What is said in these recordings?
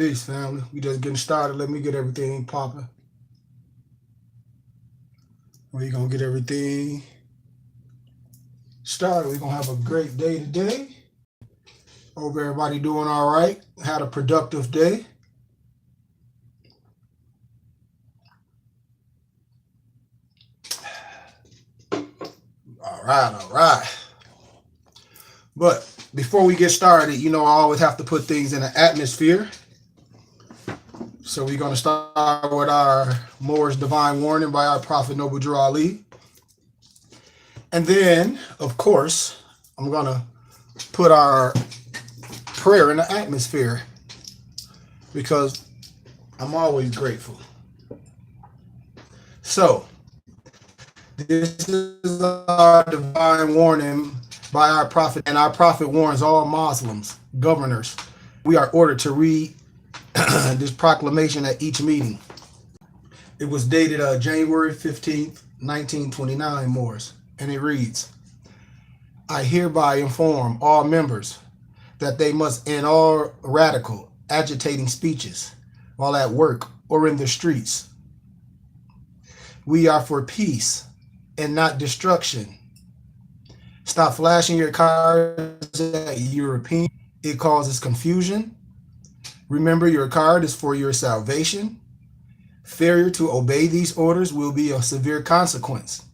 Peace, family. We just getting started. Let me get everything popping. We gonna get everything started. We gonna have a great day today. Hope everybody doing all right. Had a productive day. All right, all right. But before we get started, I always have to put things in an atmosphere. So we're gonna start with our Moore's Divine Warning by our Prophet Noble Drew Ali. And then, of course, I'm going to put our prayer in the atmosphere because I'm always grateful. So, this is our divine warning by our prophet, and our prophet warns all Muslims, governors. We are ordered to read this proclamation at each meeting. It was dated January 15th, 1929, Moors. And it reads, I hereby inform all members that they must end all radical, agitating speeches while at work or in the streets. We are for peace and not destruction. Stop flashing your cards at European. It causes confusion. Remember, your card is for your salvation. Failure to obey these orders will be a severe consequence.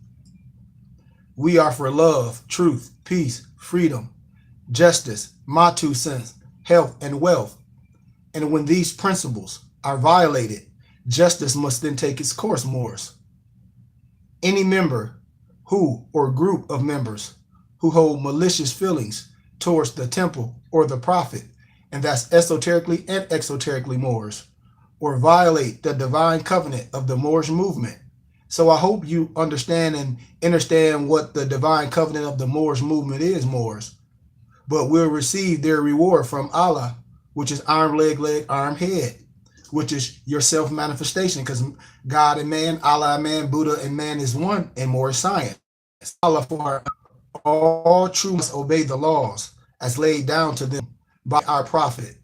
We are for love, truth, peace, freedom, justice, my 2 cents, health, and wealth. And when these principles are violated, justice must then take its course, Moors. Any member who or group of members who hold malicious feelings towards the temple or the prophet, and that's esoterically and exoterically Moors, or violate the divine covenant of the Moorish movement. So I hope you understand and understand what the divine covenant of the Moorish movement is, Moors. But will receive their reward from Allah, which is arm, leg, arm, head, which is your self-manifestation, because God and man, Allah and man, Buddha and man is one, and more science. Allah for all true must obey the laws as laid down to them by our prophet.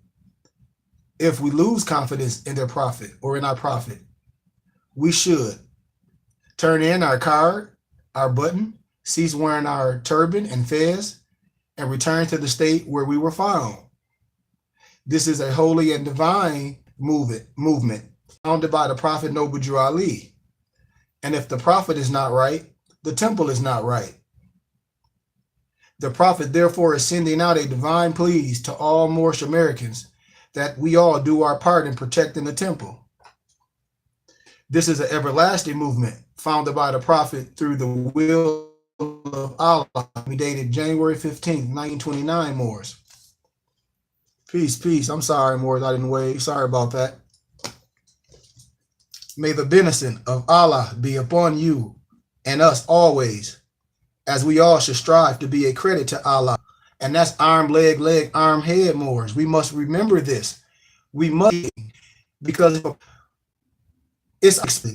If we lose confidence in their prophet or in our prophet, we should turn in our card, our button, cease wearing our turban and fez, and return to the state where we were found. This is a holy and divine movement founded by the Prophet Noble Drew Ali. And if the prophet is not right, the temple is not right. The prophet therefore is sending out a divine pleas to all Moorish Americans that we all do our part in protecting the temple. This is an everlasting movement founded by the prophet through the will of Allah. We dated January 15th, 1929, Moors. Peace, peace. I'm sorry, Moors, I didn't wave. Sorry about that. May the benison of Allah be upon you and us always, as we all should strive to be a credit to Allah. And that's arm, leg, arm, head, Moors. We must remember this. We must, because it's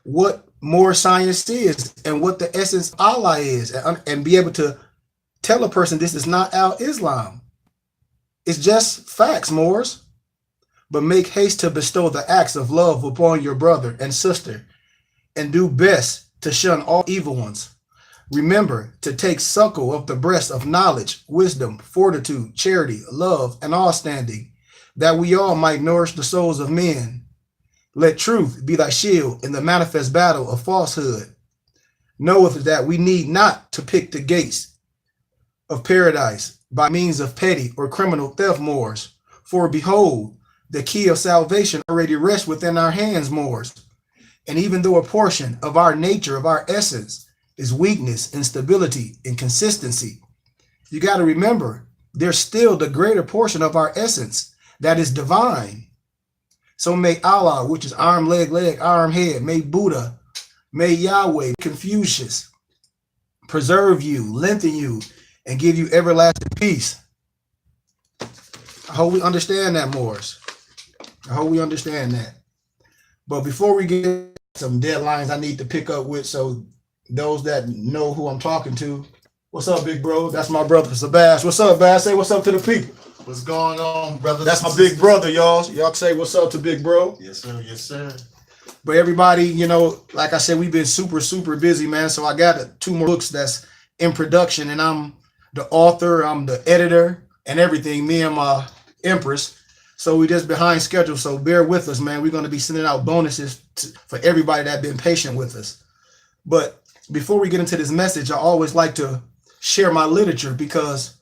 what more science is and what the essence of Allah is, and be able to tell a person this is not al-Islam. It's just facts, Moors. But make haste to bestow the acts of love upon your brother and sister, and do best to shun all evil ones. Remember to take suckle of the breast of knowledge, wisdom, fortitude, charity, love, and all standing, that we all might nourish the souls of men. Let truth be thy shield in the manifest battle of falsehood. Knoweth that we need not to pick the gates of paradise by means of petty or criminal theft, Moors. For behold, the key of salvation already rests within our hands, Moors. And even though a portion of our nature, of our essence, is weakness, instability, and consistency, you got to remember, there's still the greater portion of our essence that is divine. So may Allah, which is arm, leg, arm, head, may Buddha, may Yahweh, Confucius, preserve you, lengthen you, and give you everlasting peace. I hope we understand that, Moors. I hope we understand that. But before we get some deadlines I need to pick up with, so those that know who I'm talking to, What's up, big bro? That's my brother, Sebastian. What's up, Bass? Say what's up to the people. What's going on, brother? That's my big brother, y'all. Y'all say what's up to big bro. Yes, sir. Yes, sir. But everybody, like I said, we've been super busy, man. So I got 2 more books that's in production, and I'm the author, I'm the editor, and everything. Me and my Empress. So we just behind schedule. So bear with us, man. We're going to be sending out bonuses for everybody that been patient with us. But before we get into this message, I always like to share my literature because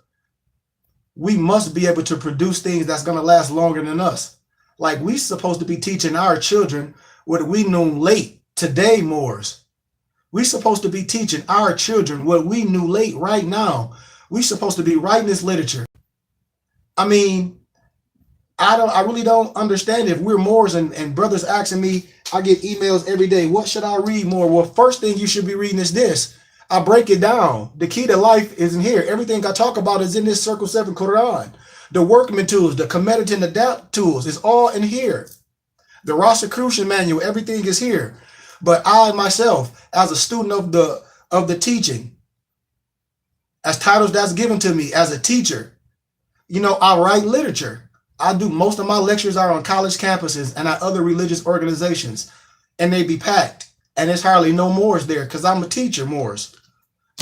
we must be able to produce things that's going to last longer than us. Like we supposed to be teaching our children what we knew late today, Moors. We supposed to be teaching our children what we knew late right now. We supposed to be writing this literature. I mean, I really don't understand if we're Moors and brothers asking me, I get emails every day, what should I read more? Well, first thing you should be reading is this. I break it down. The key to life is in here. Everything I talk about is in this Circle 7 Quran. The workman tools, the commit and adapt tools is all in here. The Rosicrucian manual, everything is here. But I myself, as a student of the teaching, as titles that's given to me as a teacher, I write literature. I do most of my lectures are on college campuses and at other religious organizations, and they be packed. And there's hardly no Moors there because I'm a teacher, Moors.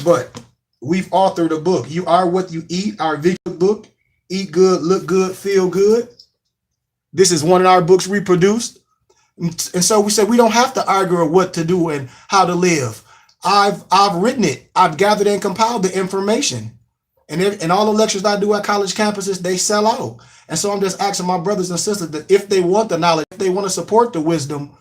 But we've authored a book. You Are What You Eat, our vegan book. Eat good, look good, feel good. This is one of our books reproduced. And so we said we don't have to argue what to do and how to live. I've written it. I've gathered and compiled the information. And all the lectures I do at college campuses, they sell out. And so I'm just asking my brothers and sisters that if they want the knowledge, if they want to support the wisdom,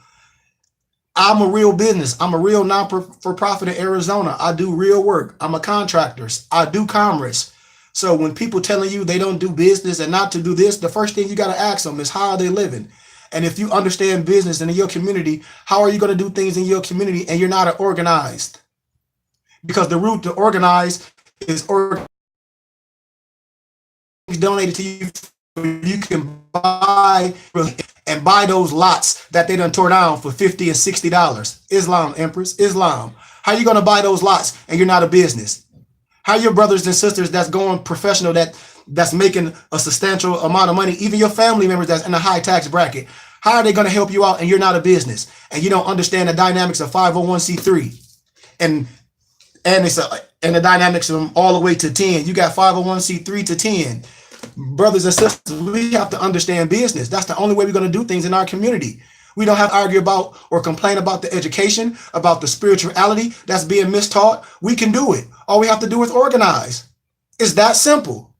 I'm a real business. I'm a real non-for-profit in Arizona. I do real work. I'm a contractor. I do commerce. So when people telling you they don't do business and not to do this, the first thing you got to ask them is how are they living? And if you understand business and in your community, how are you going to do things in your community and you're not organized? Because the route to organize is donated to you. You can buy those lots that they done tore down for $50 and $60. Islam, Empress, Islam. How are you going to buy those lots and you're not a business? How are your brothers and sisters that's going professional, that's making a substantial amount of money, even your family members that's in a high tax bracket, how are they going to help you out and you're not a business? And you don't understand the dynamics of 501c3 and the dynamics of them all the way to 10. You got 501c3 to 10. Brothers and sisters, we have to understand business. That's the only way we're going to do things in our community. We don't have to argue about or complain about the education, about the spirituality that's being mistaught. We can do it. All we have to do is organize. It's that simple.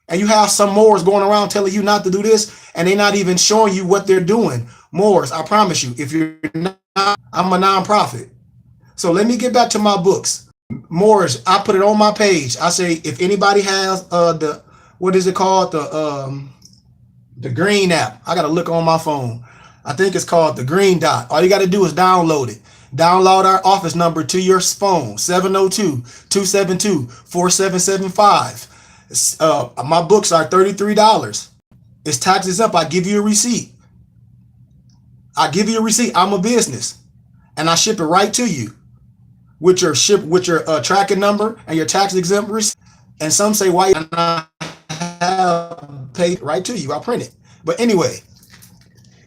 And you have some Moors going around telling you not to do this, and they're not even showing you what they're doing. Moors, I promise you, if you're not, I'm a nonprofit. So let me get back to my books. Moors, I put it on my page. I say, if anybody has what is it called? The green app. I got to look on my phone. I think it's called the green dot. All you got to do is download it. Download our office number to your phone, 702-272-4775. My books are $33. It's taxes up. I give you a receipt. I'm a business. And I ship it right to you with your tracking number and your tax exempt receipt. And some say, why not have paid right to you? I print it. But anyway,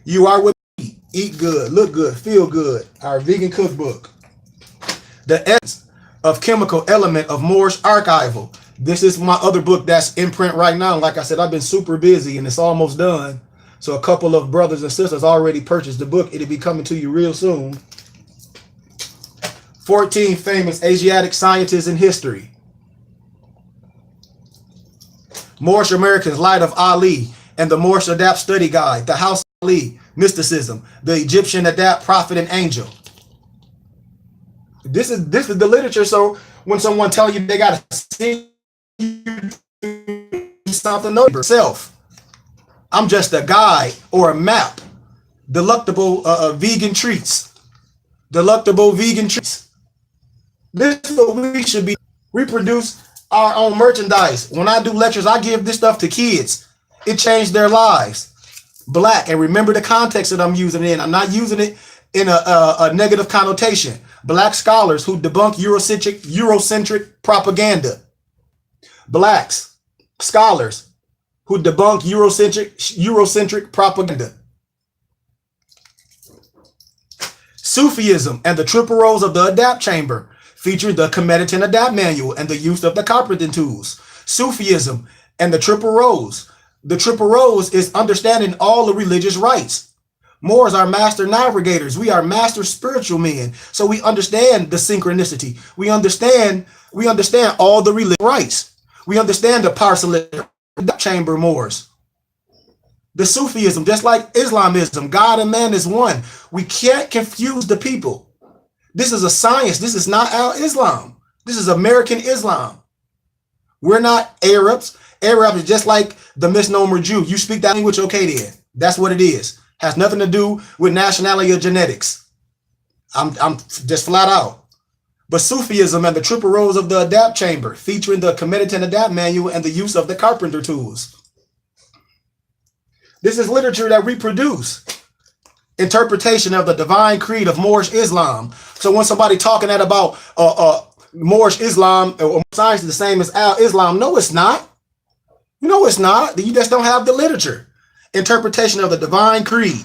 You Are What You Eat good, look good, feel good. Our vegan cookbook. The essence of chemical element of Moorish archival. This is my other book that's in print right now. Like I said, I've been super busy and it's almost done. So a couple of brothers and sisters already purchased the book. It'll be coming to you real soon. 14 famous Asiatic scientists in history. Moorish Americans, Light of Ali, and the Moorish Adapt Study Guide, The House of Ali, Mysticism, the Egyptian Adapt Prophet and Angel. This is the literature. So when someone tells you they got to see something, know yourself. I'm just a guide or a map. Delectable vegan treats. Delectable vegan treats. This is what we should be. Reproduce our own merchandise. When I do lectures, I give this stuff to kids. It changed their lives. Black, and remember the context that I'm using it in. I'm not using it in a negative connotation. Black scholars who debunk Eurocentric propaganda. Blacks, scholars who debunk Eurocentric propaganda. Sufism and the triple rows of the adapt chamber, featuring the Commit and Adapt manual and the use of the carpenting tools. Sufism and the triple rows. The triple rows is understanding all the religious rites. Moors are master navigators. We are master spiritual men. So we understand the synchronicity. We understand all the religious rites. We understand the parcelet chamber Moors. The Sufism, just like Islamism, God and man is one. We can't confuse the people. This is a science. This is not our Islam. This is American Islam. We're not Arabs. Arab is just like the misnomer Jew. You speak that language, okay then. That's what it is. Has nothing to do with nationality or genetics. I'm just flat out. But Sufism and the triple rows of the adapt chamber, featuring the Commit and Adapt manual and the use of the carpenter tools. This is literature that we produce. Interpretation of the divine creed of Moorish Islam. So when somebody talking that about Moorish Islam or science is the same as our Islam, no, it's not. No, it's not. You just don't have the literature. Interpretation of the divine creed.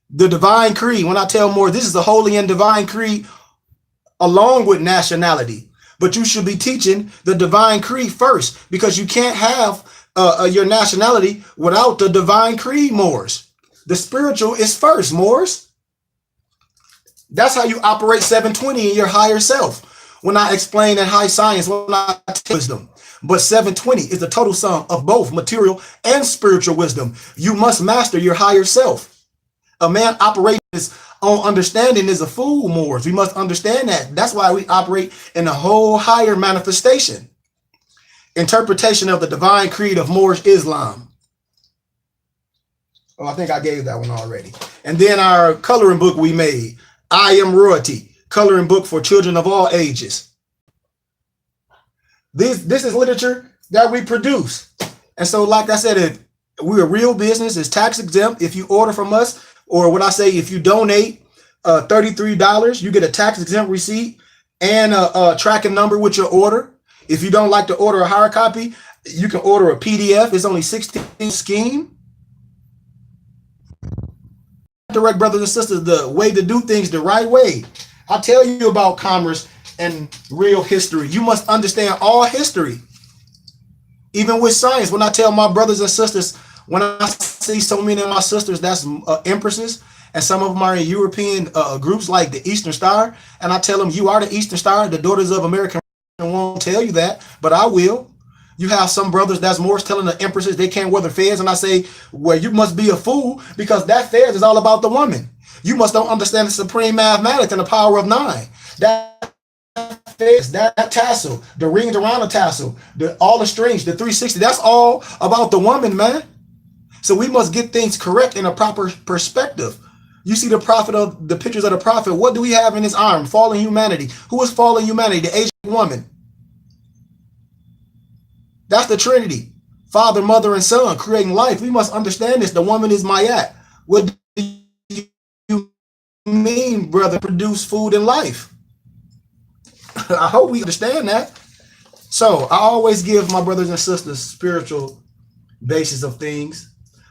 The divine creed. When I tell more, this is the holy and divine creed along with nationality. But you should be teaching the divine creed first, because you can't have your nationality without the divine creed, Moors. The spiritual is first, Moors. That's how you operate 720 in your higher self. When I explain in high science, when I teach wisdom. But 720 is the total sum of both material and spiritual wisdom. You must master your higher self. A man operating his own understanding is a fool, Moors. We must understand that. That's why we operate in a whole higher manifestation. Interpretation of the divine creed of Moorish Islam. Oh, I think I gave that one already. And then our coloring book we made, I Am Royalty, coloring book for children of all ages. This is literature that we produce. And so, like I said, we're a real business. It's tax exempt. If you order from us, or what I say, if you donate $33, you get a tax exempt receipt and a tracking number with your order. If you don't like to order a hard copy, you can order a PDF. It's only 16 scheme. Direct, brothers and sisters, the way to do things the right way. I'll tell you about commerce and real history. You must understand all history. Even with science, when I tell my brothers and sisters, when I see so many of my sisters that's empresses, and some of them are in European groups like the Eastern Star, and I tell them, you are the Eastern Star, the daughters of American won't tell you that, but I will. You have some brothers that's more telling the empresses they can't wear the fez, and I say, well, you must be a fool, because that fez is all about the woman. You must don't understand the supreme mathematics and the power of 9. That fez, that tassel, the rings around the tassel, all the strings, the 360, that's all about the woman, man. So we must get things correct in a proper perspective. You see the prophet of the pictures of the prophet. What do we have in his arm? Fallen humanity. Who is fallen humanity? The aged woman. That's the Trinity. Father, mother, and son creating life. We must understand this. The woman is Mayat. What do you mean, brother? Produce food and life. I hope we understand that. So I always give my brothers and sisters spiritual basis of things.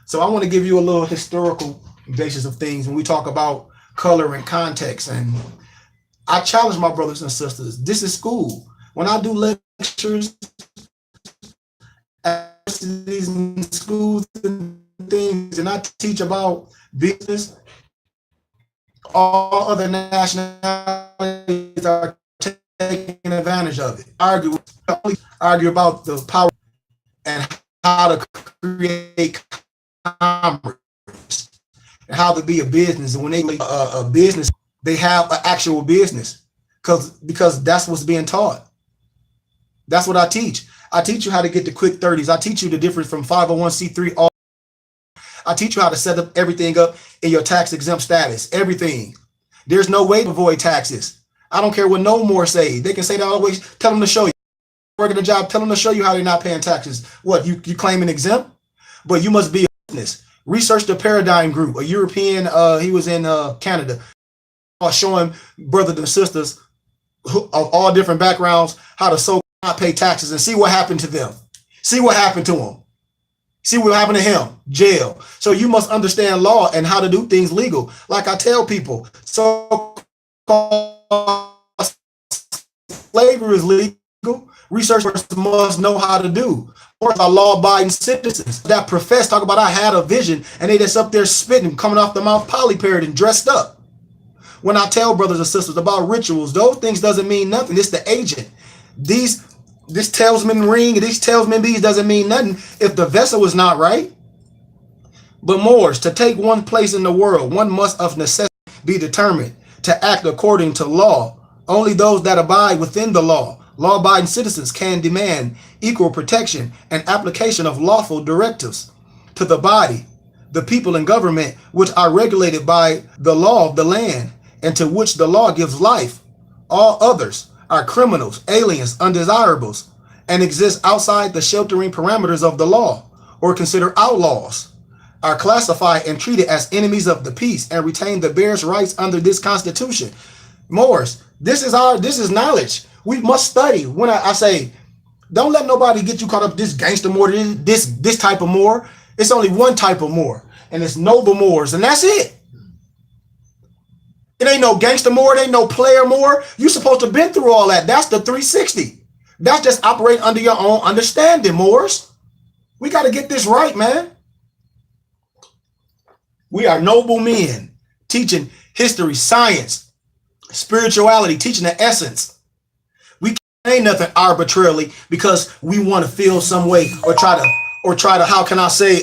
So I want to give you a little historical basis of things when we talk about color and context. And I challenge my brothers and sisters. This is school. When I do lectures at these schools and things, and I teach about business, all other nationalities are taking advantage of it. Argue about the power and how to create commerce and how to be a business. And when they make a business, they have an actual business because that's what's being taught. That's what I teach. I teach you how to get the quick 30s. I teach you the difference from 501c3. I teach you how to set up everything up in your tax exempt status. Everything. There's no way to avoid taxes. I don't care what no more say. They can say that always. Tell them to show you. Working a job, tell them to show you how they're not paying taxes. What, you claiming exempt? But you must be a business. Research the Paradigm Group, a European, he was in Canada. showing brothers and sisters of all different backgrounds how to so not pay taxes and see what happened to them. See what happened to them. See what happened to him? Jail. So you must understand law and how to do things legal. Like I tell people, so slavery is legal. Researchers must know how to do. Or are law-abiding citizens that profess, talk about I had a vision, and they just up there spitting, coming off the mouth, polyparrot and dressed up. When I tell brothers and sisters about rituals, those things doesn't mean nothing. It's the agent. This talisman ring, these talisman beads doesn't mean nothing if the vessel is not right. But Moors, to take one place in the world, one must of necessity be determined to act according to law. Only those that abide within the law, law-abiding citizens, can demand equal protection and application of lawful directives to the body, the people and government, which are regulated by the law of the land, and to which the law gives life. All others are criminals, aliens, undesirables, and exist outside the sheltering parameters of the law, or considered outlaws, are classified and treated as enemies of the peace, and retain the bear's rights under this Constitution. Moors, this is knowledge. We must study. When I say, don't let nobody get you caught up this gangster Moor, this type of Moor. It's only one type of Moor, and it's noble Moors, and that's it. It ain't no gangster Moor, it ain't no player Moor. You supposed to have been through all that. That's the 360. That's just operating under your own understanding, Moors. We got to get this right, man. We are noble men teaching history, science, spirituality, teaching the essence. We can't say nothing arbitrarily because we want to feel some way or try to, how can I say,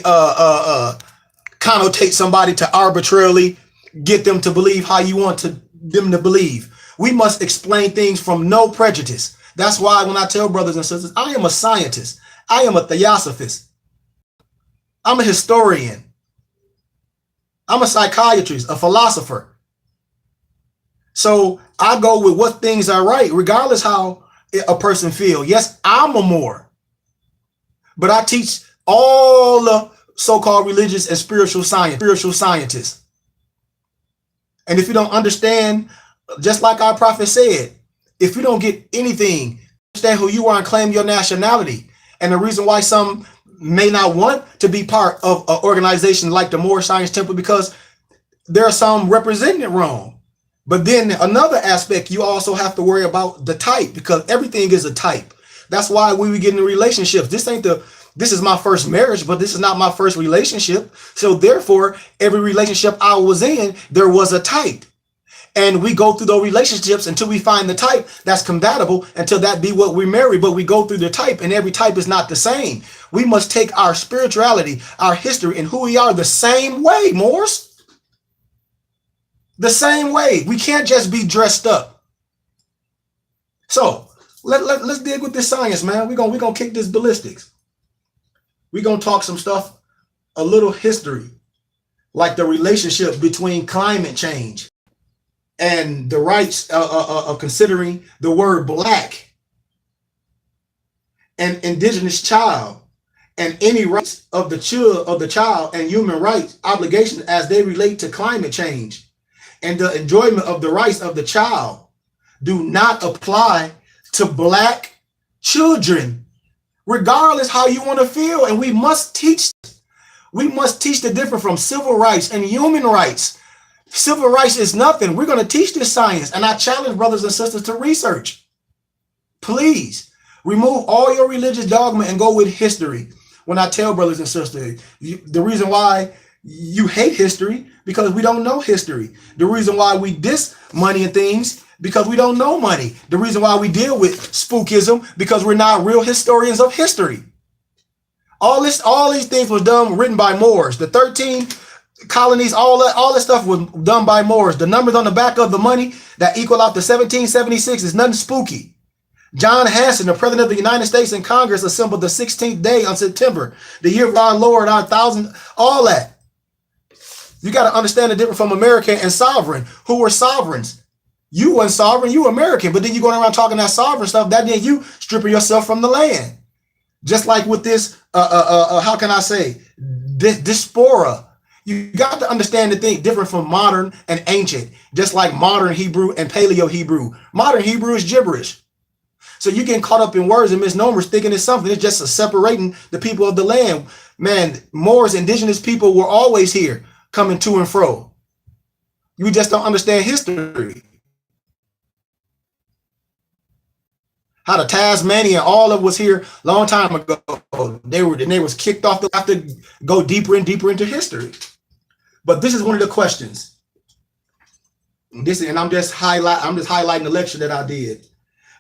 connotate somebody to arbitrarily get them to believe how you want them to believe. We must explain things from no prejudice. That's why when I tell brothers and sisters, I am a scientist. I am a theosophist. I'm a historian. I'm a psychiatrist, a philosopher. So I go with what things are right, regardless how a person feels. Yes, I'm a Moor, but I teach all the so-called religious and spiritual scientists. And if you don't understand, just like our prophet said, if you don't get anything, understand who you are and claim your nationality. And the reason why some may not want to be part of an organization like the Moor Science Temple, because there are some representing it wrong. But then another aspect, you also have to worry about the type, because everything is a type. That's why we get in relationships. This is my first marriage, but this is not my first relationship. So therefore, every relationship I was in, there was a type. And we go through those relationships until we find the type that's compatible, until that be what we marry. But we go through the type, and every type is not the same. We must take our spirituality, our history, and who we are the same way, Moors. The same way. We can't just be dressed up. So let's dig with this science, man. We're gonna kick this ballistics. We're going to talk some stuff, a little history, like the relationship between climate change and the rights of considering the word black and indigenous child and any rights of the child and human rights obligations as they relate to climate change and the enjoyment of the rights of the child do not apply to black children. Regardless how you want to feel, and we must teach the difference from civil rights and human rights. Civil rights is nothing. We're going to teach this science, and I challenge brothers and sisters to research. Please remove all your religious dogma and go with history. When I tell brothers and sisters, the reason why you hate history, because we don't know history. The reason why we diss money and things, because we don't know money. The reason why we deal with spookism, because we're not real historians of history. All these things was written by Moors. The 13 colonies, all that stuff was done by Moors. The numbers on the back of the money that equal out to 1776 is nothing spooky. John Hanson, the president of the United States and Congress, assembled the 16th day on September, the year of our Lord, our thousand, all that. You got to understand the difference from American and sovereign. Who were sovereigns? You weren't sovereign, you were American, but then you're going around talking that sovereign stuff. That then you stripping yourself from the land. Just like with this, how can I say, diaspora. You got to understand the thing different from modern and ancient, just like modern Hebrew and Paleo Hebrew. Modern Hebrew is gibberish. So you getting caught up in words and misnomers thinking it's something. It's just separating the people of the land. Man, Moors, indigenous people were always here, coming to and fro. You just don't understand history. How the Tasmania, all of was here a long time ago. They was kicked off. They have to go deeper and deeper into history. But this is one of the questions. I'm just highlighting the lecture that I did.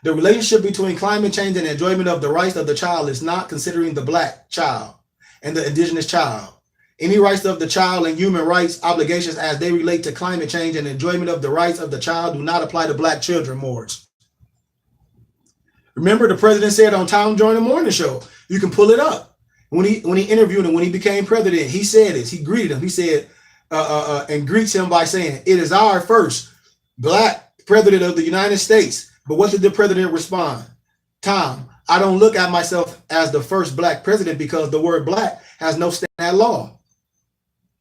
The relationship between climate change and enjoyment of the rights of the child is not considering the black child and the indigenous child. Any rights of the child and human rights obligations as they relate to climate change and enjoyment of the rights of the child do not apply to black children, Moors. Remember, the president said on Tom Joyner the Morning Show, you can pull it up. When he interviewed him, when he became president, he said this. He greeted him. He said, and greets him by saying, "It is our first black president of the United States." But what did the president respond? Tom, I don't look at myself as the first black president because the word black has no standing at law.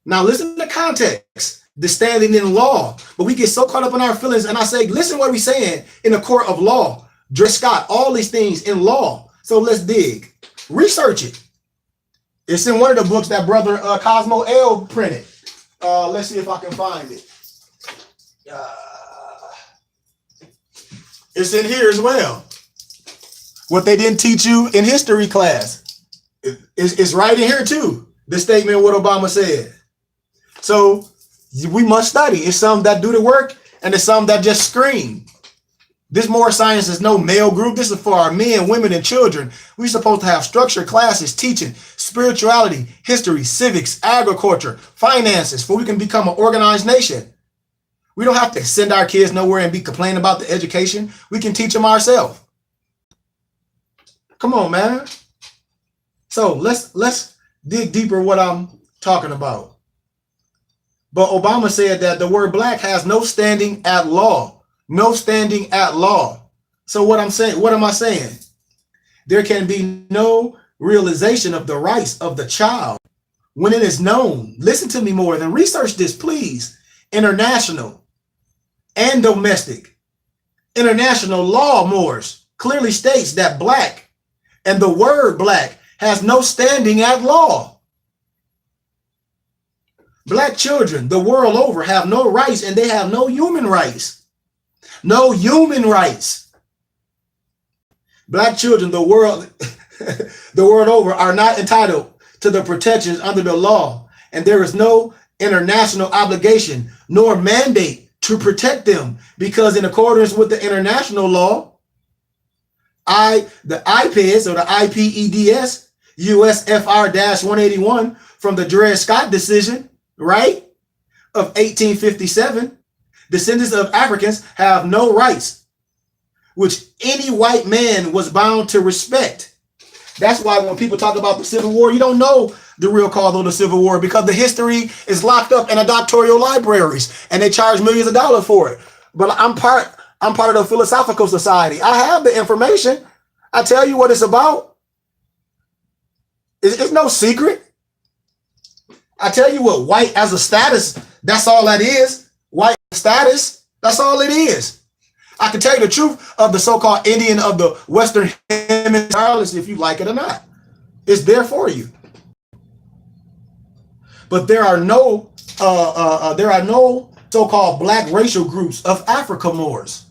Now listen to context, the standing in law. But we get so caught up in our feelings, and I say, listen what we're saying in the court of law. Dre Scott, all these things in law. So let's dig. Research it. It's in one of the books that brother Cosmo L printed. Let's see if I can find it. It's in here as well. What they didn't teach you in history class. It's right in here too. The statement, what Obama said. So we must study. It's some that do the work and it's some that just scream. This More Science is no male group. This is for our men, women, and children. We're supposed to have structured classes teaching spirituality, history, civics, agriculture, finances, for we can become an organized nation. We don't have to send our kids nowhere and be complaining about the education. We can teach them ourselves. Come on, man. So let's dig deeper what I'm talking about. But Obama said that the word black has no standing at law. No standing at law. So what am I saying? There can be no realization of the rights of the child when it is known. Listen to me more than research this, please. International and domestic. International law, Moors, clearly states that black and the word black has no standing at law. Black children the world over have no rights and they have no human rights. No human rights. Black children the world over are not entitled to the protections under the law, and there is no international obligation nor mandate to protect them, because in accordance with the international law, the IPEDS or the IPEDS USFR-181 from the Dred Scott decision, right, of 1857, descendants of Africans have no rights, which any white man was bound to respect. That's why when people talk about the Civil War, you don't know the real cause of the Civil War, because the history is locked up in doctoral libraries and they charge millions of dollars for it. But I'm part of the Philosophical Society. I have the information. I tell you what it's about. It's no secret. I tell you what, white as a status, that's all that is. White status, that's all it is. I can tell you the truth of the so-called Indian of the Western Hemisphere, regardless if you like it or not. It's there for you. But there are no so-called black racial groups of Africa, Moors.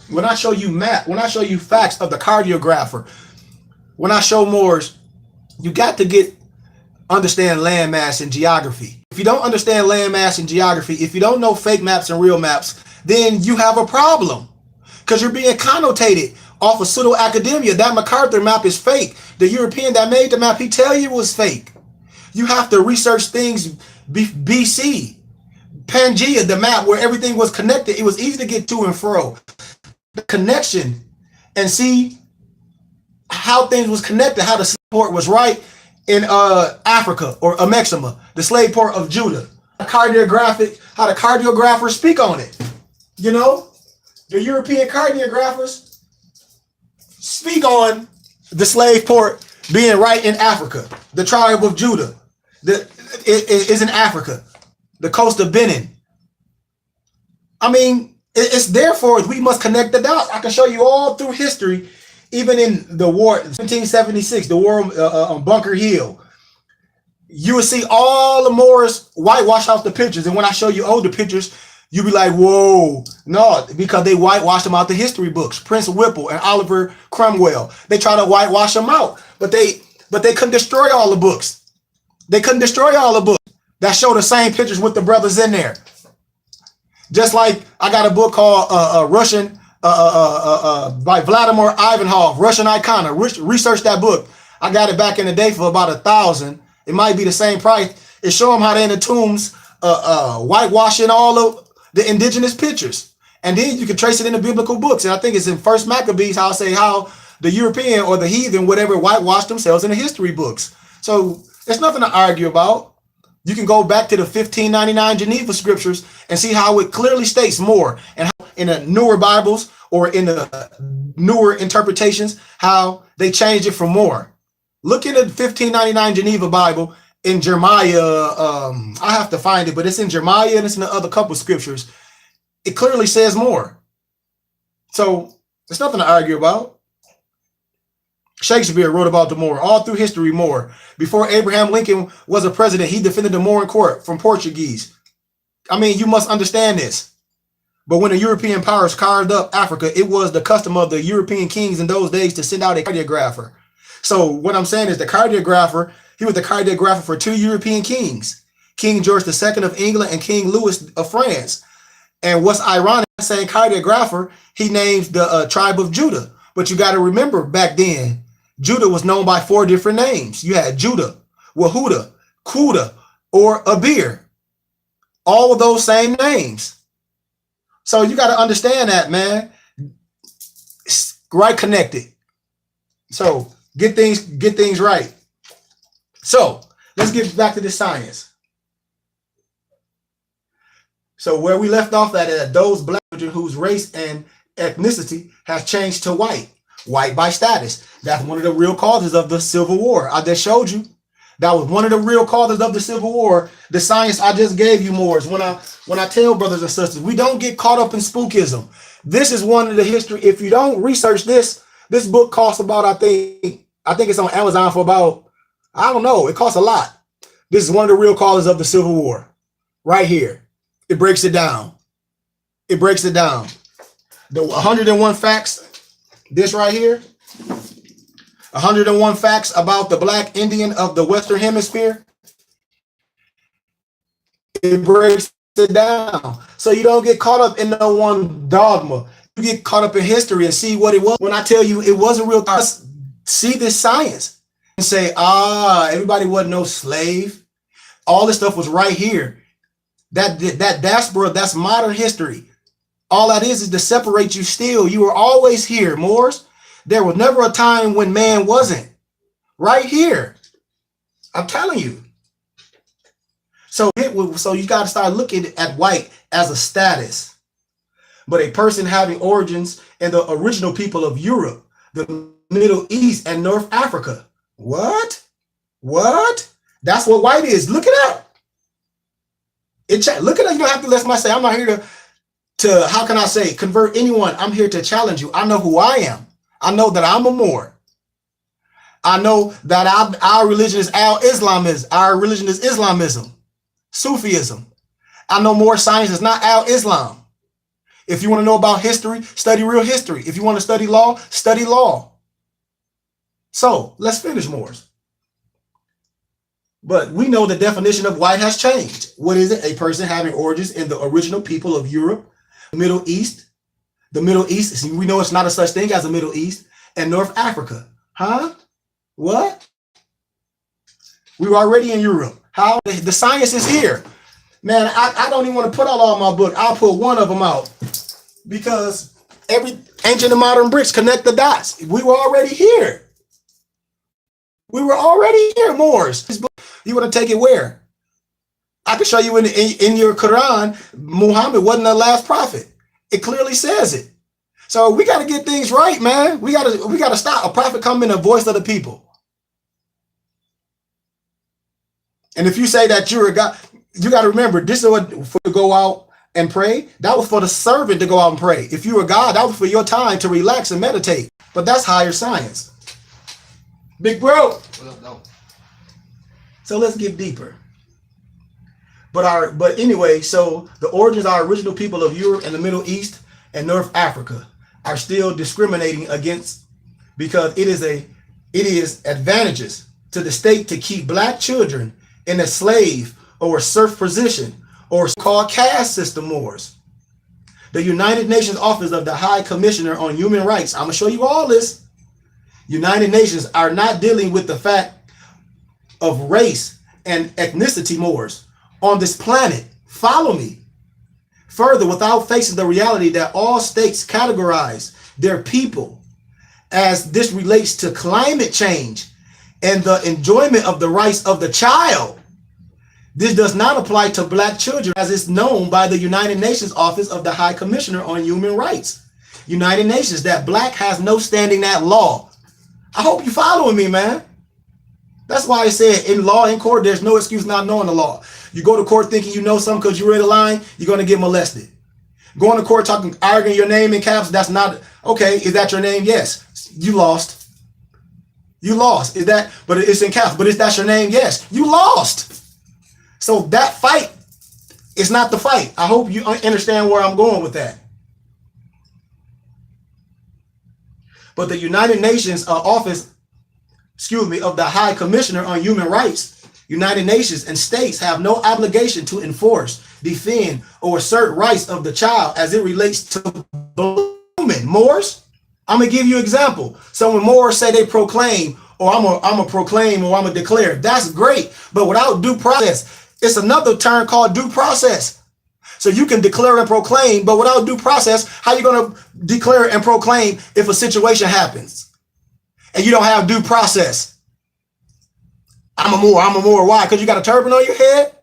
When I show you when I show you facts of the cartographer, when I show Moors, you got to understand landmass and geography. If you don't understand landmass and geography, if you don't know fake maps and real maps, then you have a problem, because you're being connotated off of pseudo academia. That MacArthur map is fake. The European that made the map, he tell you it was fake. You have to research things BC. Pangea, the map where everything was connected, it was easy to get to and fro. The connection and see how things was connected, how the slave port was right in Africa or Amexima, the slave port of Judah. How the cardiographers speak on it. You know, the European cardiographers speak on the slave port being right in Africa. The tribe of Judah is in Africa. The coast of Benin. I mean, it's therefore we must connect the dots. I can show you all through history, even in the war, 1776, the war on Bunker Hill. You will see all the Moors whitewash out the pictures. And when I show you older pictures, you'll be like, whoa. No, because they whitewashed them out the history books. Prince Whipple and Oliver Cromwell. They try to whitewash them out. But they couldn't destroy all the books. They couldn't destroy all the books that show the same pictures with the brothers in there. Just like I got a book called Russian by Vladimir Ivanov, Russian Icon. Research that book. I got it back in the day for about $1,000. It might be the same price. It show them how they in the tombs whitewashing all of the indigenous pictures. And then you can trace it in the biblical books. And I think it's in First Maccabees how the European or the heathen, whatever, whitewashed themselves in the history books. So there's nothing to argue about. You can go back to the 1599 Geneva scriptures and see how it clearly states more, and how in the newer Bibles or in the newer interpretations, how they changed it for more. Look at the 1599 Geneva Bible in Jeremiah. I have to find it, but it's in Jeremiah and it's in the other couple scriptures. It clearly says more. So there's nothing to argue about. Shakespeare wrote about the Moor all through history. Moor. Before Abraham Lincoln was a president, he defended the Moor in court from Portuguese. I mean, you must understand this. But when the European powers carved up Africa, it was the custom of the European kings in those days to send out a cartographer. So what I'm saying is the cartographer, he was the cartographer for two European kings, King George II of England and King Louis of France. And what's ironic, saying cartographer, he names the tribe of Judah. But you got to remember back then, Judah was known by 4 different names. You had Judah, Wahuda, Kuda, or Abir. All of those same names. So you got to understand that, man. Right connected. So get things right. So let's get back to the science. So where we left off at those black whose race and ethnicity has changed to white by status. That's one of the real causes of the Civil War. I just showed you. That was one of the real causes of the Civil War. The science I just gave you, Moors. When I tell brothers and sisters, we don't get caught up in spookism. This is one of the history. If you don't research this book costs about, I think it's on Amazon for about, I don't know, it costs a lot. This is one of the real causes of the Civil War. Right here. It breaks it down. It breaks it down. The 101 facts, this right here, 101 facts about the black Indian of the Western Hemisphere. It breaks it down. So you don't get caught up in no one dogma. You get caught up in history and see what it was. When I tell you it wasn't real, see this science and say, everybody wasn't no slave. All this stuff was right here. That diaspora, that's modern history. All that is to separate you still. You were always here, Moors. There was never a time when man wasn't. Right here. I'm telling you. So you got to start looking at white as a status. But a person having origins in the original people of Europe, the Middle East, and North Africa. What? That's what white is. Look it up. Look at it. You don't have to let somebody say, I'm not here to how can I say, convert anyone. I'm here to challenge you. I know who I am. I know that I'm a Moor. I know that our religion is Al-Islamism. Our religion is Islamism, Sufism. I know more science is not Al-Islam. If you want to know about history, study real history. If you want to study law, study law. So let's finish, Moors. But we know the definition of white has changed. What is it? A person having origins in the original people of Europe, Middle East. The Middle East, we know it's not a such thing as the Middle East, and North Africa. Huh? What? We were already in Europe. How? The science is here. Man, I don't even want to put out all my book. I'll put one of them out because every ancient and modern bricks connect the dots. We were already here. We were already here, Moors. You want to take it where? I can show you in your Quran, Muhammad wasn't the last prophet. It clearly says it. So we got to get things right, man. We got to stop. A prophet come in the voice of the people. And if you say that you're a God, you got to remember this is what for to go out and pray. That was for the servant to go out and pray. If you were God, that was for your time to relax and meditate. But that's higher science. Big bro. So let's get deeper. But anyway, so the origins of our original people of Europe and the Middle East and North Africa are still discriminating against, because it is advantageous to the state to keep black children in a slave or a serf position, or called caste system wars. The United Nations Office of the High Commissioner on Human Rights, I'm going to show you all this. United Nations are not dealing with the fact of race and ethnicity wars on this planet. Follow me. Further, without facing the reality that all states categorize their people as this relates to climate change and the enjoyment of the rights of the child. This does not apply to black children as it's known by the United Nations Office of the High Commissioner on Human Rights. United Nations, that black has no standing at law. I hope you following me, man. That's why I said in law, in court, there's no excuse not knowing the law. You go to court thinking you know something because you read a line, you're going to get molested. Going to court talking, arguing your name in caps, that's not, okay, is that your name? Yes. You lost. You lost. Is that, but it's in caps, but is that your name? Yes. You lost. So that fight is not the fight. I hope you understand where I'm going with that. But the United Nations Office, of the High Commissioner on Human Rights, United Nations and states have no obligation to enforce, defend, or assert rights of the child as it relates to women. Moors, I'm gonna give you an example. So when Moors say they proclaim, or I'm a proclaim, or I'm a declare, that's great. But without due process, it's another term called due process. So you can declare and proclaim, but without due process, how are you going to declare and proclaim if a situation happens and you don't have due process? I'm a Moor. Why? Because you got a turban on your head?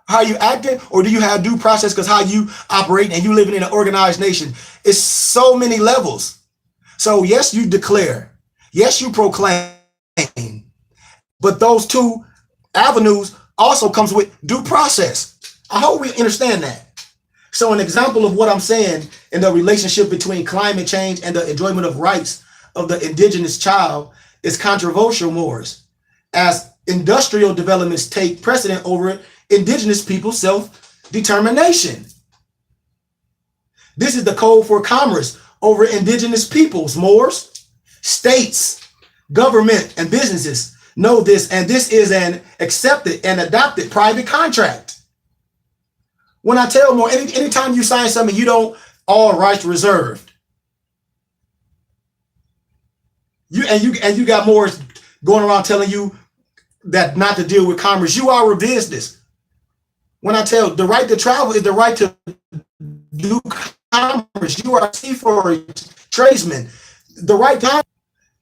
How are you acting? Or do you have due process because how you operate and you living in an organized nation? It's so many levels. So yes, you declare. Yes, you proclaim. But those two avenues also comes with due process. I hope we understand that. So an example of what I'm saying in the relationship between climate change and the enjoyment of rights of the indigenous child is controversial wars, as industrial developments take precedent over indigenous people's self-determination. This is the code for commerce over indigenous peoples. Moors, states, government, and businesses know this, and this is an accepted and adopted private contract. When I tell more, anytime you sign something, you don't, all rights reserved. You got more going around telling you that not to deal with commerce. You are a business. When I tell the right to travel is the right to do commerce. You are a seafarer, tradesman. The right time.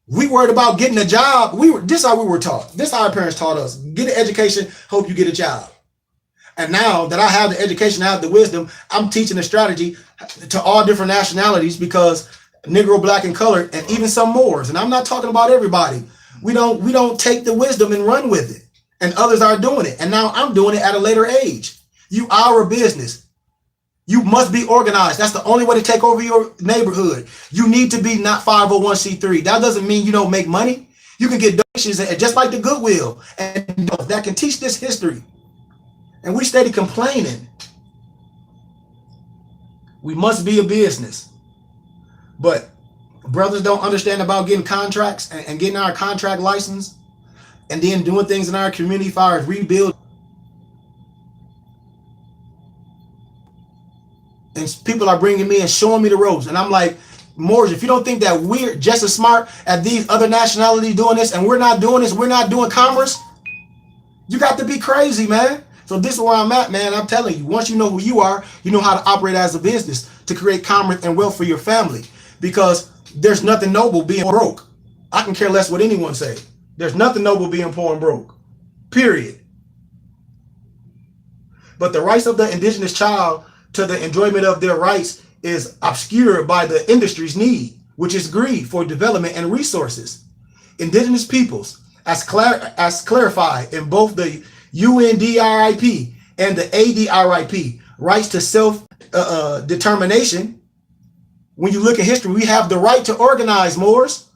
We worried about getting a job. This is how we were taught. This is how our parents taught us. Get an education, hope you get a job. And now that I have the education, I have the wisdom, I'm teaching a strategy to all different nationalities, because Negro, black, and colored, and even some Moors. And I'm not talking about everybody. We don't take the wisdom and run with it. And others are doing it. And now I'm doing it at a later age. You are a business. You must be organized. That's the only way to take over your neighborhood. You need to be not 501c3. That doesn't mean you don't make money. You can get donations, just like the Goodwill, and that can teach this history. And we steady complaining. We must be a business. But brothers don't understand about getting contracts and getting our contract license and then doing things in our community as far as rebuild. And people are bringing me and showing me the ropes. And I'm like, Moors, if you don't think that we're just as smart as these other nationalities doing this, and we're not doing this, we're not doing commerce, you got to be crazy, man. So this is where I'm at, man. I'm telling you, once you know who you are, you know how to operate as a business to create commerce and wealth for your family. Because there's nothing noble being broke. I can care less what anyone say. There's nothing noble being poor and broke. Period. But the rights of the indigenous child to the enjoyment of their rights is obscured by the industry's need, which is greed for development and resources. Indigenous peoples, as clarified in both the UNDRIP and the ADRIP, rights to self-determination. When you look at history, we have the right to organize, Moors.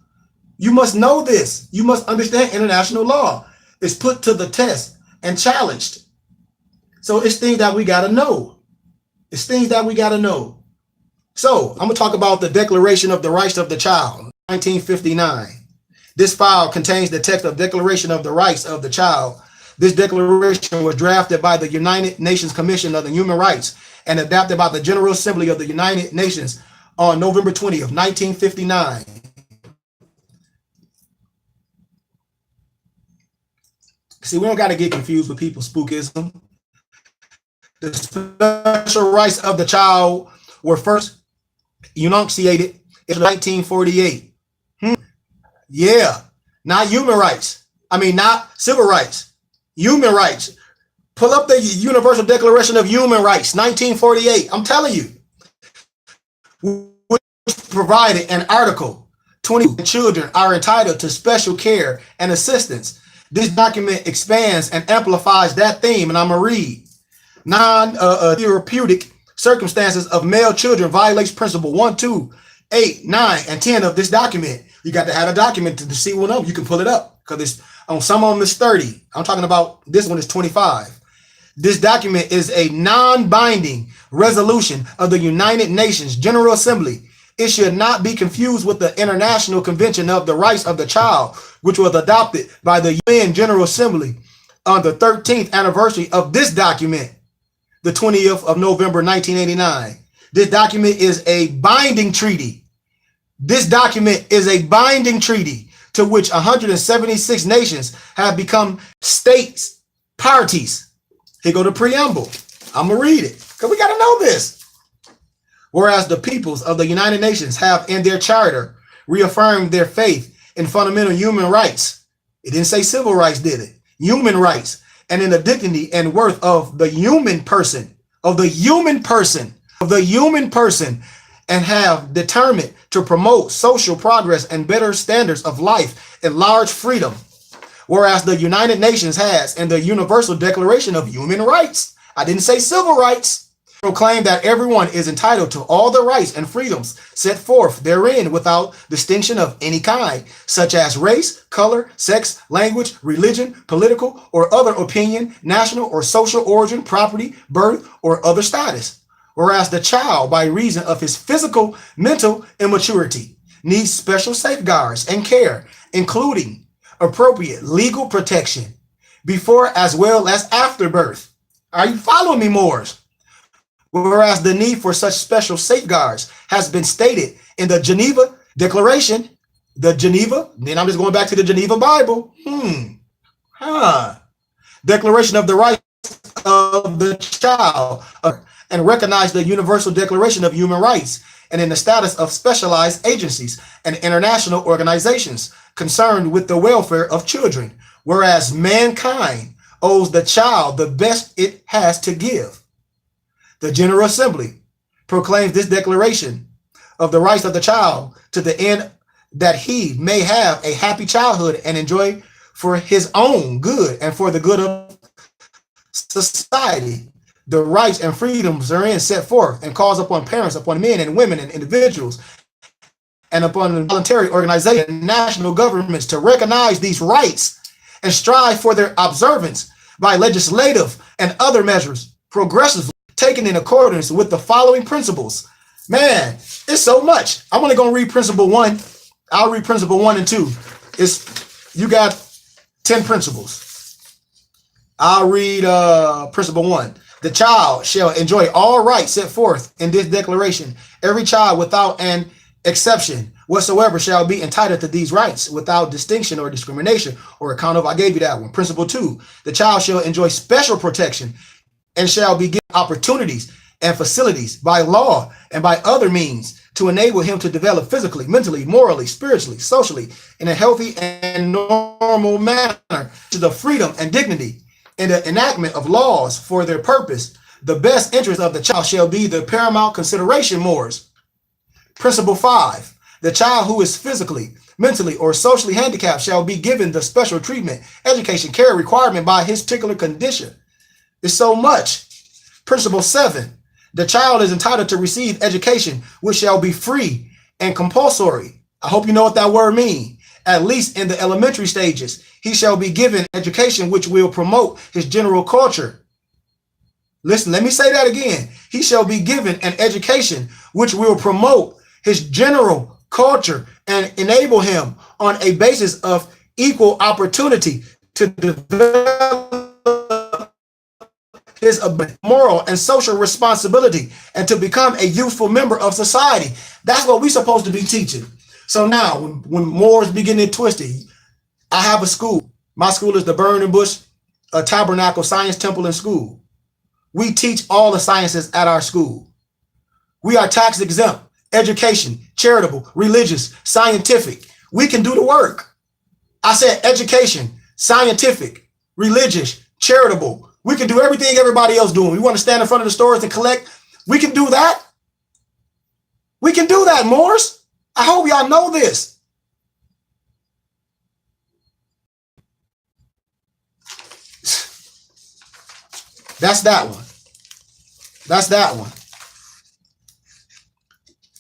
You must know this. You must understand international law. It's put to the test and challenged. So it's things that we got to know. It's things that we got to know. So I'm going to talk about the Declaration of the Rights of the Child, 1959. This file contains the text of Declaration of the Rights of the Child. This declaration was drafted by the United Nations Commission on the Human Rights and adopted by the General Assembly of the United Nations on November 20th, 1959. See, we don't got to get confused with people's spookism. The special rights of the child were first enunciated in 1948. Yeah, not human rights. I mean, not civil rights. Human rights. Pull up the Universal Declaration of Human Rights, 1948. I'm telling you. Which provided an article, 20 children are entitled to special care and assistance. This document expands and amplifies that theme, and I'm going to read. Non-therapeutic circumstances of male children violates principle 1, 2, 8, 9, and 10 of this document. You got to have a document to see one of them. You can pull it up because it's on some of them is 30. I'm talking about this one is 25. This document is a non-binding resolution of the United Nations General Assembly. It should not be confused with the International Convention of the Rights of the Child, which was adopted by the UN General Assembly on the 13th anniversary of this document, the 20th of November, 1989. This document is a binding treaty. This document is a binding treaty to which 176 nations have become states, parties. Here go the preamble. I'm going to read it because we got to know this. Whereas the peoples of the United Nations have in their charter reaffirmed their faith in fundamental human rights. It didn't say civil rights, did it? Human rights, and in the dignity and worth of the human person, and have determined to promote social progress and better standards of life and large freedom. Whereas the United Nations has in the Universal Declaration of Human Rights, I didn't say civil rights, proclaim that everyone is entitled to all the rights and freedoms set forth therein without distinction of any kind, such as race, color, sex, language, religion, political or other opinion, national or social origin, property, birth, or other status. Whereas the child, by reason of his physical, mental immaturity, needs special safeguards and care, including appropriate legal protection before as well as after birth. Are you following me, Moors? Whereas the need for such special safeguards has been stated in the Geneva Declaration, then I'm just going back to the Geneva Bible. Declaration of the Rights of the Child, and recognize the Universal Declaration of Human Rights, and in the status of specialized agencies and international organizations concerned with the welfare of children, whereas mankind owes the child the best it has to give. The General Assembly proclaims this Declaration of the Rights of the Child to the end that he may have a happy childhood and enjoy for his own good and for the good of society the rights and freedoms therein set forth, and calls upon parents, upon men and women and individuals, and upon voluntary organizations and national governments to recognize these rights and strive for their observance by legislative and other measures progressively taken in accordance with the following principles. Man, it's so much. I'm only going to read principle 1. I'll read principle 1 and 2. You got 10 principles. I'll read principle 1. The child shall enjoy all rights set forth in this declaration. Every child without an exception whatsoever shall be entitled to these rights without distinction or discrimination or account of. I gave you that one. Principle 2. The child shall enjoy special protection and shall be given opportunities and facilities by law and by other means to enable him to develop physically, mentally, morally, spiritually, socially in a healthy and normal manner to the freedom and dignity in the enactment of laws for their purpose. The best interest of the child shall be the paramount consideration, Moors. Principle 5. The child who is physically mentally, or socially handicapped shall be given the special treatment, education, care requirement by his particular condition. It's so much. Principle 7, the child is entitled to receive education, which shall be free and compulsory. I hope you know what that word means. At least in the elementary stages, he shall be given education which will promote his general culture. Listen, let me say that again. He shall be given an education which will promote his general culture and enable him on a basis of equal opportunity to develop his moral and social responsibility and to become a useful member of society. That's what we're supposed to be teaching. So now, when Moors begin to twist it, I have a school. My school is the Burning Bush Tabernacle Science Temple and School. We teach all the sciences at our school. We are tax exempt, education, charitable, religious, scientific. We can do the work. I said education, scientific, religious, charitable. We can do everything everybody else doing. We want to stand in front of the stores and collect. We can do that. We can do that, Moors. I hope y'all know this. That's that one. That's that one.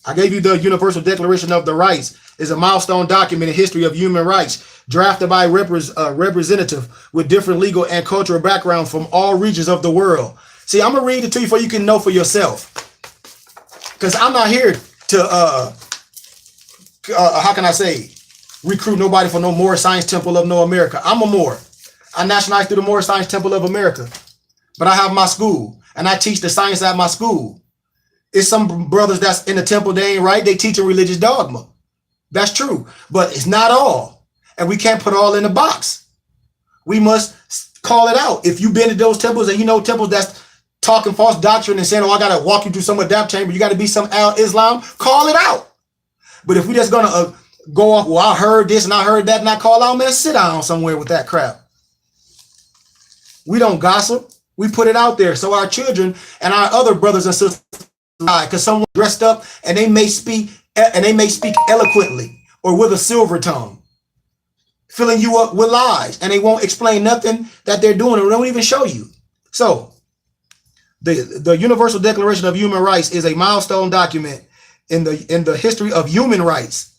I gave you the Universal Declaration of the Rights. It's a milestone document in history of human rights, drafted by representative with different legal and cultural backgrounds from all regions of the world. See, I'm gonna read it to you so you can know for yourself. Because I'm not here to how can I say, recruit nobody for no Moorish Science Temple of No America. I'm a Moor. I nationalized through the Moorish Science Temple of America. But I have my school, and I teach the science at my school. It's some brothers that's in the temple, they ain't right. They teach a religious dogma. That's true. But it's not all. And we can't put all in a box. We must call it out. If you've been to those temples and you know temples that's talking false doctrine and saying, oh, I got to walk you through some adapt chamber, you got to be some Islam, call it out. But if we just going to go off, well, I heard this and I heard that and I call out, man, sit down somewhere with that crap. We don't gossip. We put it out there so our children and our other brothers and sisters, because someone dressed up and they may speak eloquently or with a silver tongue, filling you up with lies, and they won't explain nothing that they're doing or don't even show you. So the Universal Declaration of Human Rights is a milestone document in the history of human rights.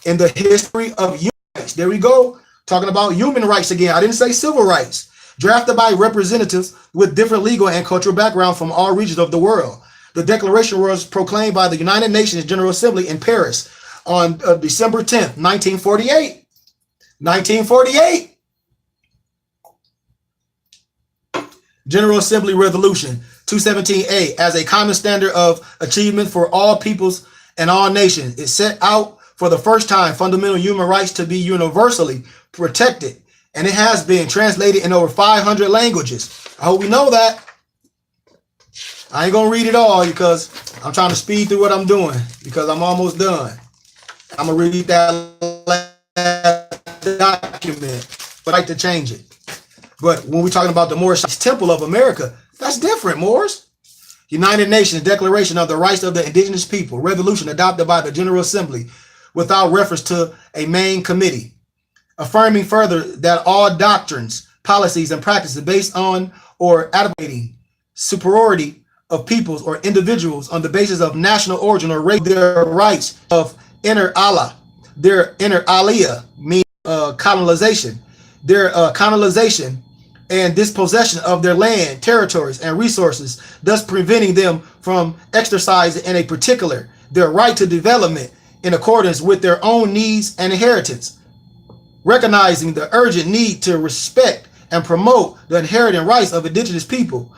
In the history of human rights. There we go. Talking about human rights again. I didn't say civil rights. Drafted by representatives with different legal and cultural backgrounds from all regions of the world. The declaration was proclaimed by the United Nations General Assembly in Paris on December 10th, 1948. 1948. General Assembly Resolution 217A as a common standard of achievement for all peoples and all nations. It set out for the first time fundamental human rights to be universally protected, and it has been translated in over 500 languages. I hope we know that. I ain't gonna read it all because I'm trying to speed through what I'm doing because I'm almost done. I'm gonna read that last document, but I like to change it. But when we're talking about the Moorish Temple of America, that's different, Moors. United Nations Declaration of the Rights of the Indigenous People, resolution adopted by the General Assembly without reference to a main committee, affirming further that all doctrines, policies, and practices based on or advocating superiority of peoples or individuals on the basis of national origin or race, their rights of inner Allah, their inner aliyah, meaning colonization, their colonization and dispossession of their land, territories, and resources, thus preventing them from exercising in a particular their right to development in accordance with their own needs and inheritance, recognizing the urgent need to respect and promote the inherent rights of indigenous people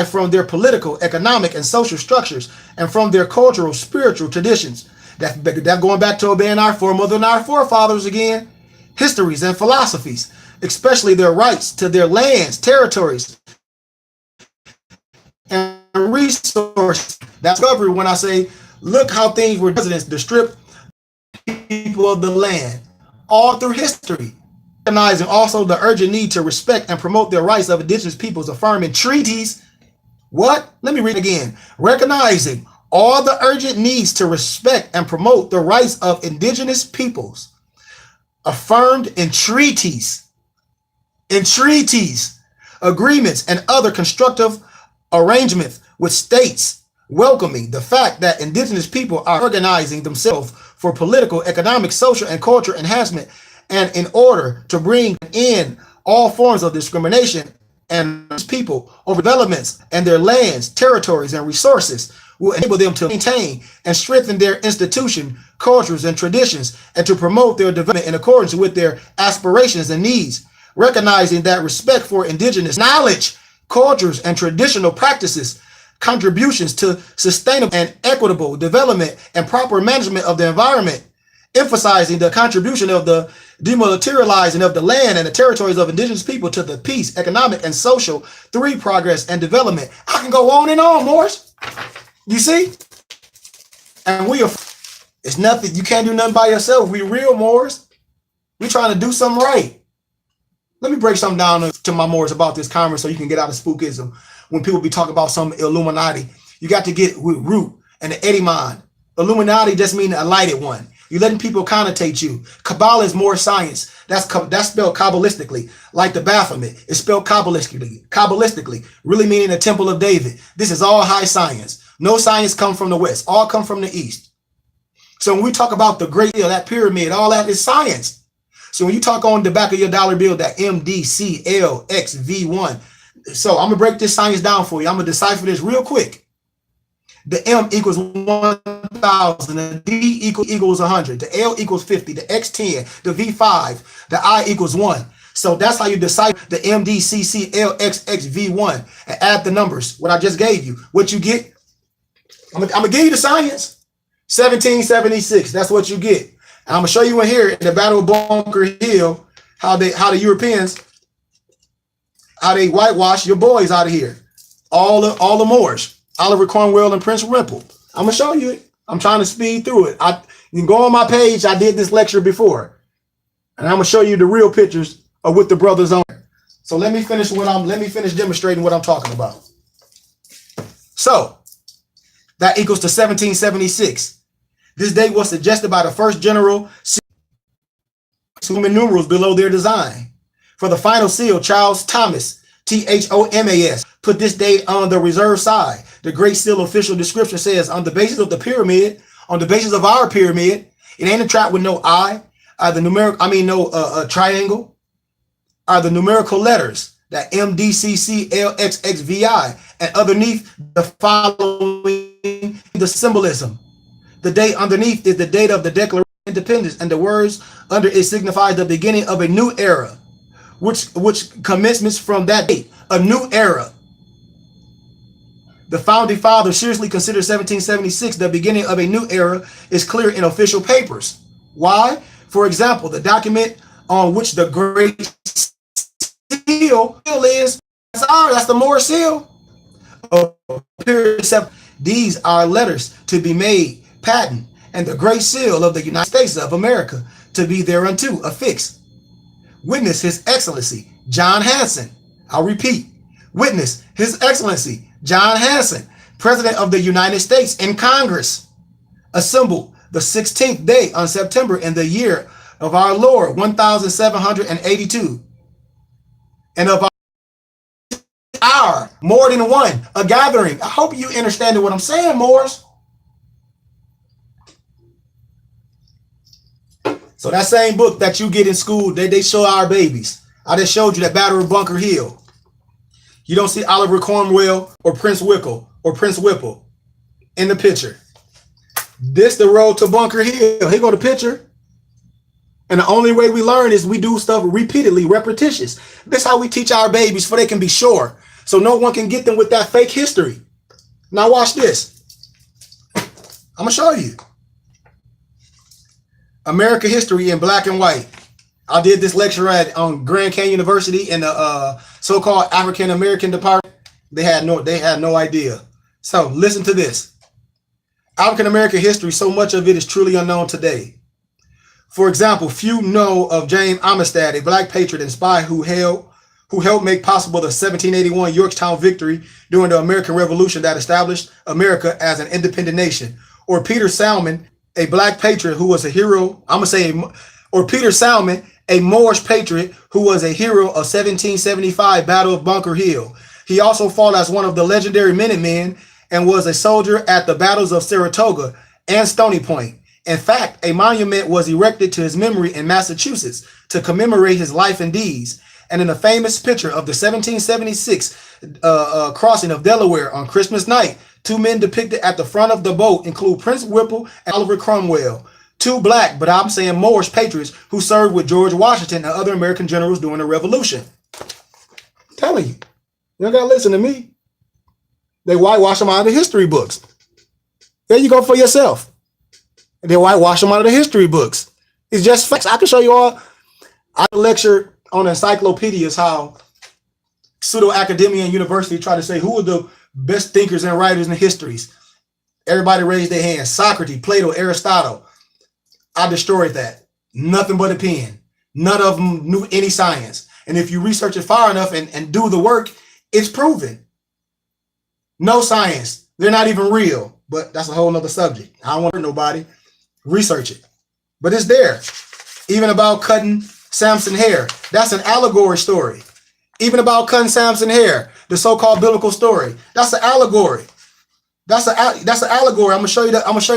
from their political, economic, and social structures, and from their cultural, spiritual traditions. That going back to obeying our foremothers and our forefathers again, histories and philosophies, especially their rights to their lands, territories, and resources. That's discovery when I say, look how things were presidents to strip people of the land all through history. Recognizing also the urgent need to respect and promote their rights of indigenous peoples, affirming treaties. What? Let me read again. Recognizing all the urgent needs to respect and promote the rights of indigenous peoples, affirmed in treaties, agreements, and other constructive arrangements with states, welcoming the fact that indigenous people are organizing themselves for political, economic, social, and cultural enhancement, and in order to bring in all forms of discrimination and people over developments and their lands, territories, and resources will enable them to maintain and strengthen their institution, cultures, and traditions, and to promote their development in accordance with their aspirations and needs, recognizing that respect for indigenous knowledge, cultures, and traditional practices, contributions to sustainable and equitable development and proper management of the environment, emphasizing the contribution of the demilitarizing of the land and the territories of indigenous people to the peace, economic, and social progress and development. I can go on and on, Morris. You see? And it's nothing, you can't do nothing by yourself. We real, Morris. We trying to do something right. Let me break something down to my Morris about this conference so you can get out of spookism. When people be talking about some Illuminati, you got to get with root and the Edimon. Illuminati just mean a lighted one. You're letting people connotate you. Kabbalah is more science. That's spelled Kabbalistically, like the Baphomet. It's spelled Kabbalistically, really meaning the Temple of David. This is all high science. No science come from the West. All come from the East. So when we talk about the Great Deal, that pyramid, all that is science. So when you talk on the back of your dollar bill, that MDCLXV1. So I'm going to break this science down for you. I'm going to decipher this real quick. The M equals 1,000, the D equals 100, the L equals 50, the X 10, the V 5, the I equals 1. So that's how you decipher the MDCCLXXV1 and add the numbers, what I just gave you. What you get, I'm going to give you the science. 1776, that's what you get. And I'm going to show you in here in the Battle of Bunker Hill how the Europeans, how they whitewash your boys out of here. All the Moors. Oliver Cromwell and Prince Wimple. I'm gonna show you it. I'm trying to speed through it. You can go on my page. I did this lecture before, and I'm gonna show you the real pictures of what the brothers on. So let me finish demonstrating what I'm talking about. So that equals to 1776. This date was suggested by the first general. Human numerals below their design. For the final seal, Charles Thomas, Thomas, put this date on the reserve side. The Great Seal official description says, on the basis of the pyramid, on the basis of our pyramid, it ain't a trap with no I, no triangle, are the numerical letters, that MDCCLXXVI, and underneath the following, the symbolism. The date underneath is the date of the Declaration of Independence, and the words under it signifies the beginning of a new era, which commences from that date, a new era. The founding fathers seriously considered 1776 the beginning of a new era is clear in official papers. Why? For example, the document on which the Great Seal is, that's the Moorish seal. These are letters to be made patent, and the Great Seal of the United States of America to be thereunto affixed. Witness His Excellency John Hanson. I'll repeat. Witness His Excellency John Hanson, President of the United States in Congress, assembled the 16th day on September in the year of our Lord 1782, and of our more than one, a gathering. I hope you understand what I'm saying, Moors. So that same book that you get in school, they show our babies. I just showed you that Battle of Bunker Hill. You don't see Oliver Cromwell or Prince Whipple in the picture. This the road to Bunker Hill. Here go the picture. And the only way we learn is we do stuff repeatedly, repetitious. This is how we teach our babies so they can be sure. So no one can get them with that fake history. Now watch this. I'm going to show you. American history in black and white. I did this lecture on Grand Canyon University in the so-called African American department. They had no idea. So listen to this. African American history, so much of it is truly unknown today. For example, few know of James Amistad, a black patriot and spy who helped make possible the 1781 Yorktown victory during the American Revolution that established America as an independent nation. Or Peter Salmon, a black patriot who was a hero, I'm going to say Or Peter Salmon, a Moorish patriot who was a hero of 1775 Battle of Bunker Hill. He also fought as one of the legendary Minutemen and was a soldier at the battles of Saratoga and Stony Point. In fact, a monument was erected to his memory in Massachusetts to commemorate his life and deeds. And in a famous picture of the 1776 crossing of Delaware on Christmas night, two men depicted at the front of the boat include Prince Whipple and Oliver Cromwell, two black, but I'm saying Moorish patriots who served with George Washington and other American generals during the Revolution. I'm telling you, you don't gotta listen to me. They whitewash them out of the history books. There you go for yourself. And they whitewash them out of the history books. It's just facts. I can show you all. I lectured on encyclopedias how pseudo-academia and university try to say who are the best thinkers and writers in histories. Everybody raised their hands. Socrates, Plato, Aristotle. I destroyed that. Nothing but a pen. None of them knew any science. And if you research it far enough and do the work, it's proven. No science. They're not even real. But that's a whole nother subject. I don't want to hurt nobody. Research it. But it's there. Even about cutting Samson's hair. That's an allegory story. Even about cutting Samson's hair, the so-called biblical story. That's an allegory. That's an allegory. I'm gonna show you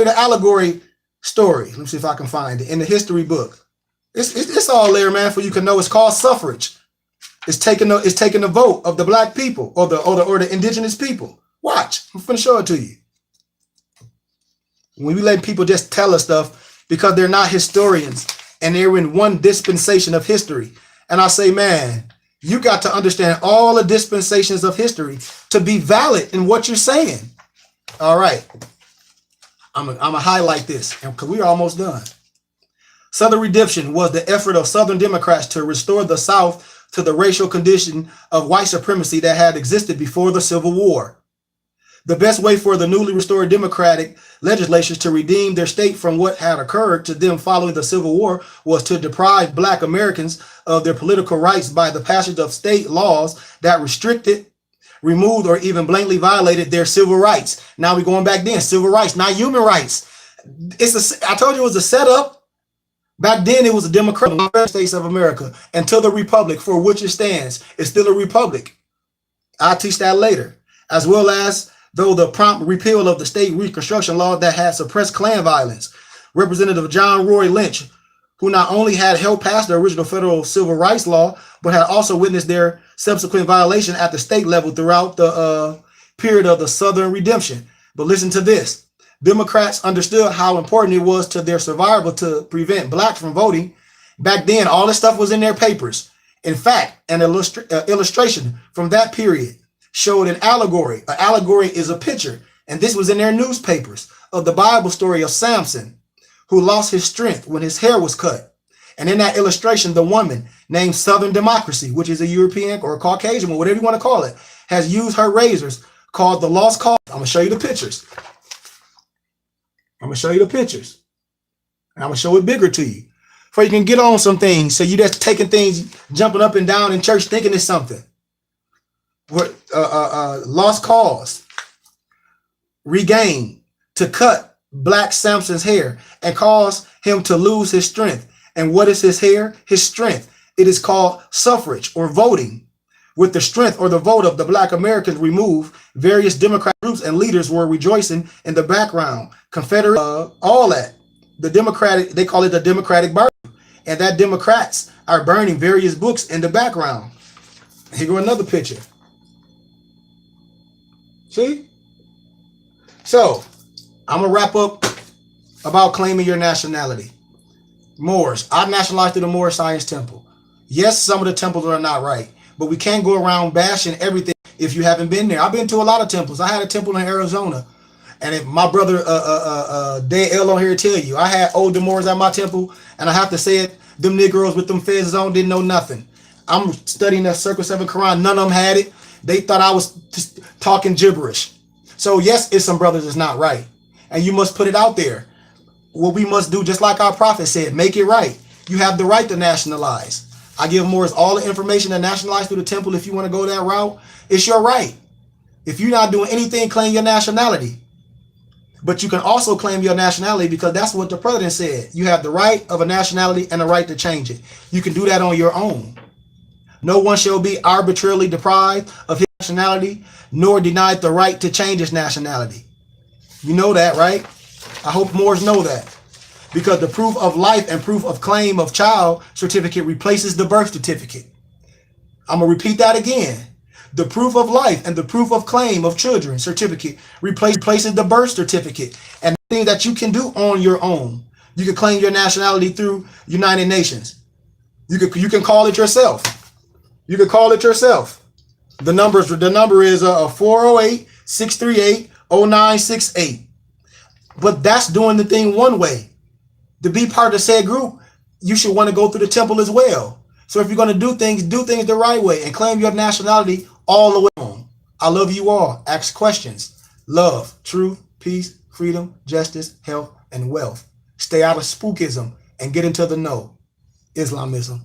the allegory story. Let me see if I can find it in the history book. It's all there, man, for you can know. It's called suffrage. It's taking the vote of the black people or the indigenous people. Watch. I'm gonna show it to you. When we let people just tell us stuff because they're not historians and they're in one dispensation of history. And I say, man, you got to understand all the dispensations of history to be valid in what you're saying. All right. I'm gonna highlight this because we're almost done. Southern Redemption was the effort of Southern Democrats to restore the South to the racial condition of white supremacy that had existed before the Civil War. The best way for the newly restored Democratic legislatures to redeem their state from what had occurred to them following the Civil War was to deprive Black Americans of their political rights by the passage of state laws that restricted, removed, or even blatantly violated their civil rights. Now we're going back then, civil rights, not human rights. I told you it was a setup. Back then it was a democratic United States of America until the republic for which it stands is still a republic. I'll teach that later, as well as though the prompt repeal of the state reconstruction law that had suppressed Klan violence. Representative John Roy Lynch, who not only had helped pass the original federal civil rights law, but had also witnessed their subsequent violation at the state level throughout the period of the Southern Redemption. But listen to this. Democrats understood how important it was to their survival to prevent blacks from voting. Back then, all this stuff was in their papers. In fact, an illustration from that period showed an allegory. An allegory is a picture, and this was in their newspapers, of the Bible story of Samson, who lost his strength when his hair was cut. And in that illustration, the woman named Southern Democracy, which is a European or a Caucasian, or whatever you want to call it, has used her razors called the lost cause. I'm going to show you the pictures. I'm going to show you the pictures. And I'm going to show it bigger to you. So you can get on some things. So you just taking things, jumping up and down in church thinking it's something. Lost cause, regain, to cut Black Samson's hair and cause him to lose his strength. And what is his hair? His strength. It is called suffrage or voting. With the strength or the vote of the Black Americans removed, various Democrat groups and leaders were rejoicing in the background. Confederate, all that. The Democratic, they call it the Democratic burn. And that Democrats are burning various books in the background. Here go another picture. See? So, I'm going to wrap up about claiming your nationality. Moors. I nationalized through the Moorish Science Temple. Yes, some of the temples are not right, but we can't go around bashing everything if you haven't been there. I've been to a lot of temples. I had a temple in Arizona. And if my brother Day L on here tell you, I had older Moors at my temple, and I have to say it, them Negroes with them fezzes on didn't know nothing. I'm studying the Circle 7 Quran. None of them had it. They thought I was just talking gibberish. So yes, it's some brothers that's not right. And you must put it out there. What we must do, just like our prophet said, make it right. You have the right to nationalize. I give Moors all the information to nationalize through the temple if you want to go that route. It's your right. If you're not doing anything, claim your nationality. But you can also claim your nationality because that's what the president said. You have the right of a nationality and the right to change it. You can do that on your own. No one shall be arbitrarily deprived of his nationality, nor denied the right to change his nationality. You know that, right? I hope Moors know that. Because the proof of life and proof of claim of child certificate replaces the birth certificate. I'm going to repeat that again. The proof of life and the proof of claim of children certificate replaces the birth certificate. And things that you can do on your own. You can claim your nationality through United Nations. You can call it yourself. You can call it yourself. The number is 408-638-0968. But that's doing the thing one way. To be part of the said group, you should want to go through the temple as well. So if you're going to do things the right way and claim your nationality all the way on. I love you all. Ask questions. Love, truth, peace, freedom, justice, health, and wealth. Stay out of spookism and get into the know. Islamism.